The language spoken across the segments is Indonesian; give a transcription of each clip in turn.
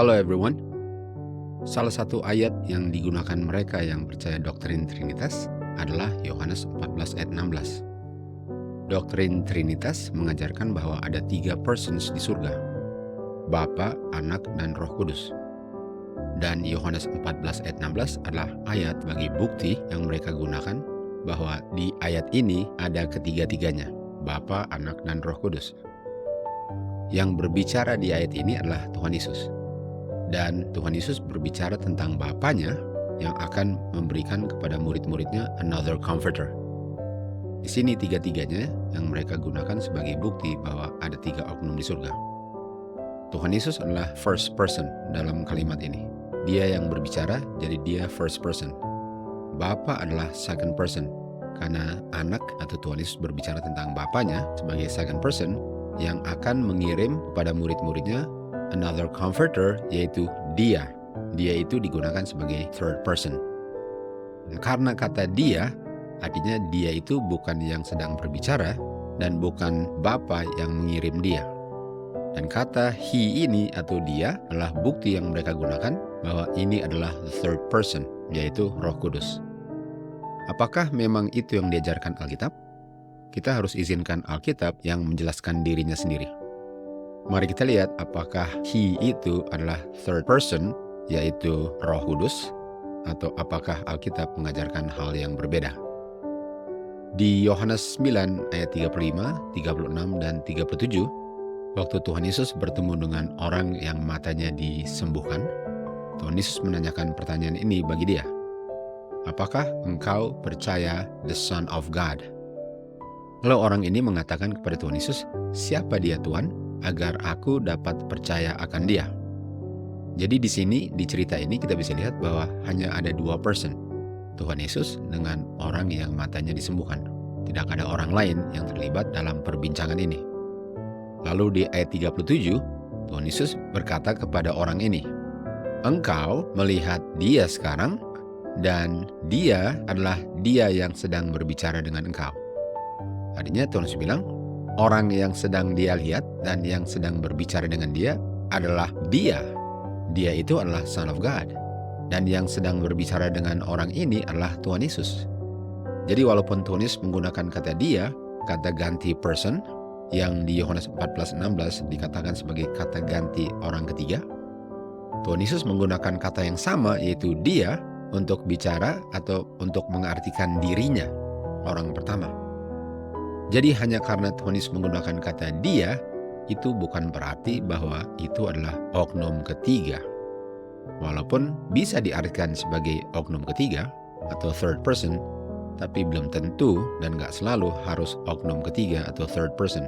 Halo everyone. Salah satu ayat yang digunakan mereka yang percaya doktrin Trinitas adalah Yohanes 14 ayat 16. Doktrin Trinitas mengajarkan bahwa ada 3 persons di surga, Bapa, Anak, dan Roh Kudus. Dan Yohanes 14 ayat 16 adalah ayat bagi bukti yang mereka gunakan bahwa di ayat ini ada ketiga-tiganya, Bapa, Anak, dan Roh Kudus. Yang berbicara di ayat ini adalah Tuhan Yesus. Dan Tuhan Yesus berbicara tentang Bapanya yang akan memberikan kepada murid-muridnya another comforter. Di sini tiga-tiganya yang mereka gunakan sebagai bukti bahwa ada 3 oknum di surga. Tuhan Yesus adalah first person dalam kalimat ini. Dia yang berbicara, jadi dia first person. Bapa adalah second person, karena anak atau Tuhan Yesus berbicara tentang Bapanya sebagai second person yang akan mengirim kepada murid-muridnya another comforter, yaitu dia. Dia itu digunakan sebagai third person. Karena kata dia, artinya dia itu bukan yang sedang berbicara dan bukan Bapa yang mengirim dia. Dan kata he ini atau dia adalah bukti yang mereka gunakan bahwa ini adalah the third person, yaitu Roh Kudus. Apakah memang itu yang diajarkan Alkitab? Kita harus izinkan Alkitab yang menjelaskan dirinya sendiri. Mari kita lihat apakah he itu adalah third person, yaitu Roh Kudus, atau apakah Alkitab mengajarkan hal yang berbeda. Di Yohanes 9 ayat 35, 36, dan 37, waktu Tuhan Yesus bertemu dengan orang yang matanya disembuhkan, Tuhan Yesus menanyakan pertanyaan ini bagi dia. Apakah engkau percaya the Son of God? Lalu orang ini mengatakan kepada Tuhan Yesus, siapa dia Tuhan, agar aku dapat percaya akan dia. Jadi di sini, di cerita ini kita bisa lihat bahwa hanya ada 2 person, Tuhan Yesus dengan orang yang matanya disembuhkan. Tidak ada orang lain yang terlibat dalam perbincangan ini. Lalu di ayat 37, Tuhan Yesus berkata kepada orang ini, engkau melihat dia sekarang, dan dia adalah dia yang sedang berbicara dengan engkau. Artinya Tuhan Yesus bilang, orang yang sedang dia lihat dan yang sedang berbicara dengan dia adalah dia. Dia itu adalah Son of God. Dan yang sedang berbicara dengan orang ini adalah Tuhan Yesus. Jadi walaupun Tuhan Yesus menggunakan kata dia, kata ganti person, yang di Yohanes 14:16 dikatakan sebagai kata ganti orang ketiga, Tuhan Yesus menggunakan kata yang sama, yaitu dia, untuk bicara atau untuk mengartikan dirinya, orang pertama. Jadi hanya karena Tuhan Yesus menggunakan kata dia, itu bukan berarti bahwa itu adalah oknum ketiga. Walaupun bisa diartikan sebagai oknum ketiga atau third person, tapi belum tentu dan gak selalu harus oknum ketiga atau third person.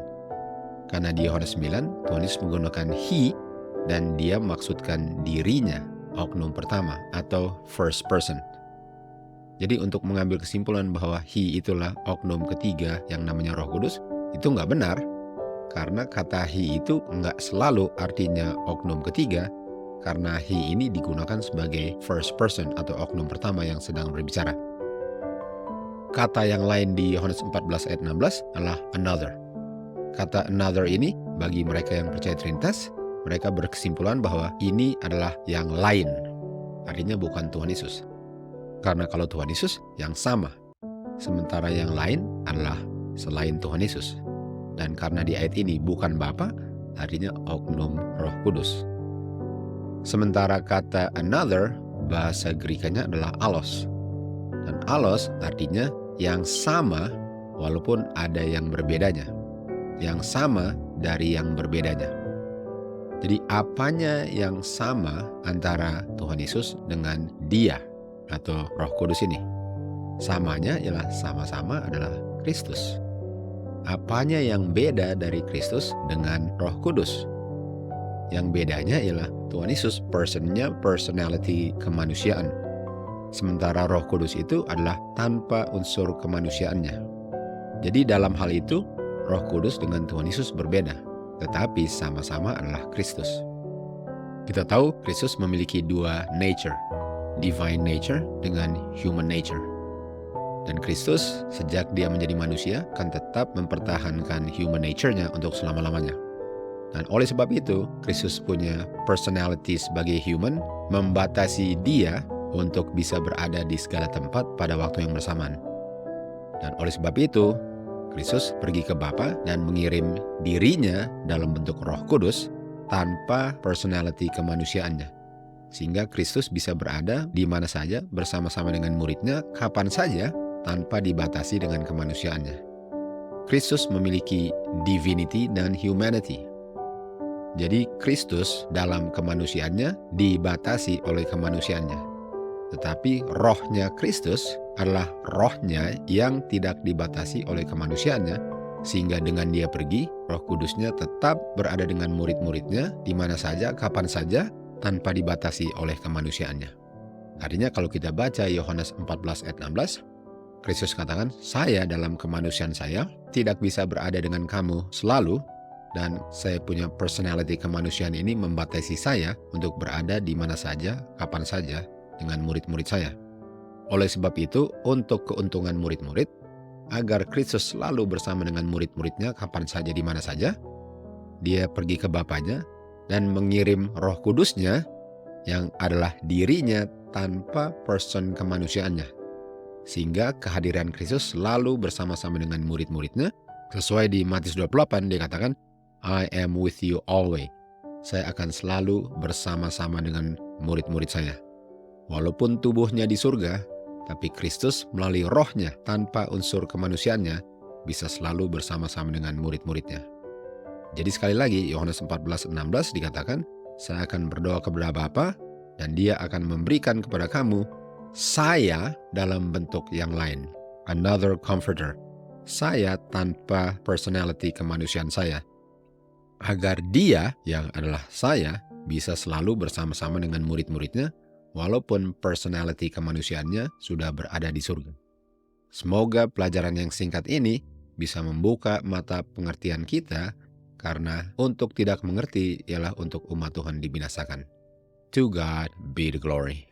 Karena di Yohanes 9, Tuhan Yesus menggunakan he dan dia maksudkan dirinya, oknum pertama atau first person. Jadi untuk mengambil kesimpulan bahwa he itulah oknum ketiga yang namanya Roh Kudus, itu nggak benar. Karena kata he itu nggak selalu artinya oknum ketiga, karena he ini digunakan sebagai first person atau oknum pertama yang sedang berbicara. Kata yang lain di Yohanes 14 ayat 16 adalah another. Kata another ini bagi mereka yang percaya Trinitas, mereka berkesimpulan bahwa ini adalah yang lain. Artinya bukan Tuhan Yesus. Karena kalau Tuhan Yesus yang sama, sementara yang lain adalah selain Tuhan Yesus. Dan karena di ayat ini bukan Bapa, artinya oknum Roh Kudus. Sementara kata another, bahasa Grekanya adalah allos. Dan allos artinya yang sama walaupun ada yang berbedanya. Yang sama dari yang berbedanya. Jadi apanya yang sama antara Tuhan Yesus dengan dia atau Roh Kudus ini? Samanya ialah sama-sama adalah Kristus. Apanya yang beda dari Kristus dengan Roh Kudus? Yang bedanya ialah Tuhan Yesus personnya personality kemanusiaan. Sementara Roh Kudus itu adalah tanpa unsur kemanusiaannya. Jadi dalam hal itu Roh Kudus dengan Tuhan Yesus berbeda, tetapi sama-sama adalah Kristus. Kita tahu Kristus memiliki 2 nature, divine nature dengan human nature. Dan Kristus sejak dia menjadi manusia kan tetap mempertahankan human nature-nya untuk selama-lamanya. Dan oleh sebab itu, Kristus punya personality sebagai human membatasi dia untuk bisa berada di segala tempat pada waktu yang bersamaan. Dan oleh sebab itu, Kristus pergi ke Bapa dan mengirim dirinya dalam bentuk Roh Kudus tanpa personality kemanusiaannya. Sehingga Kristus bisa berada di mana saja bersama-sama dengan muridnya kapan saja tanpa dibatasi dengan kemanusiaannya. Kristus memiliki divinity dan humanity. Jadi Kristus dalam kemanusiaannya dibatasi oleh kemanusiaannya. Tetapi rohnya Kristus adalah rohnya yang tidak dibatasi oleh kemanusiaannya, sehingga dengan dia pergi, Roh Kudusnya tetap berada dengan murid-muridnya di mana saja, kapan saja, tanpa dibatasi oleh kemanusiaannya. Artinya kalau kita baca Yohanes 14 ayat 16, Kristus katakan, saya dalam kemanusiaan saya tidak bisa berada dengan kamu selalu, dan saya punya personality kemanusiaan ini membatasi saya untuk berada di mana saja, kapan saja, dengan murid-murid saya. Oleh sebab itu, untuk keuntungan murid-murid, agar Kristus selalu bersama dengan murid-muridnya kapan saja, di mana saja, dia pergi ke Bapanya dan mengirim Roh Kudusnya yang adalah dirinya tanpa person kemanusiaannya. Sehingga kehadiran Kristus selalu bersama-sama dengan murid-muridnya. Sesuai di Matius 28, dia katakan, I am with you always. Saya akan selalu bersama-sama dengan murid-murid saya. Walaupun tubuhnya di surga, tapi Kristus melalui rohnya tanpa unsur kemanusiaannya bisa selalu bersama-sama dengan murid-muridnya. Jadi sekali lagi, Yohanes 14:16 dikatakan, saya akan berdoa kepada Bapa dan dia akan memberikan kepada kamu saya dalam bentuk yang lain. Another comforter. Saya tanpa personality kemanusiaan saya. Agar dia yang adalah saya bisa selalu bersama-sama dengan murid-muridnya walaupun personality kemanusiaannya sudah berada di surga. Semoga pelajaran yang singkat ini bisa membuka mata pengertian kita, karena untuk tidak mengerti ialah untuk umat Tuhan dibinasakan. To God be the glory.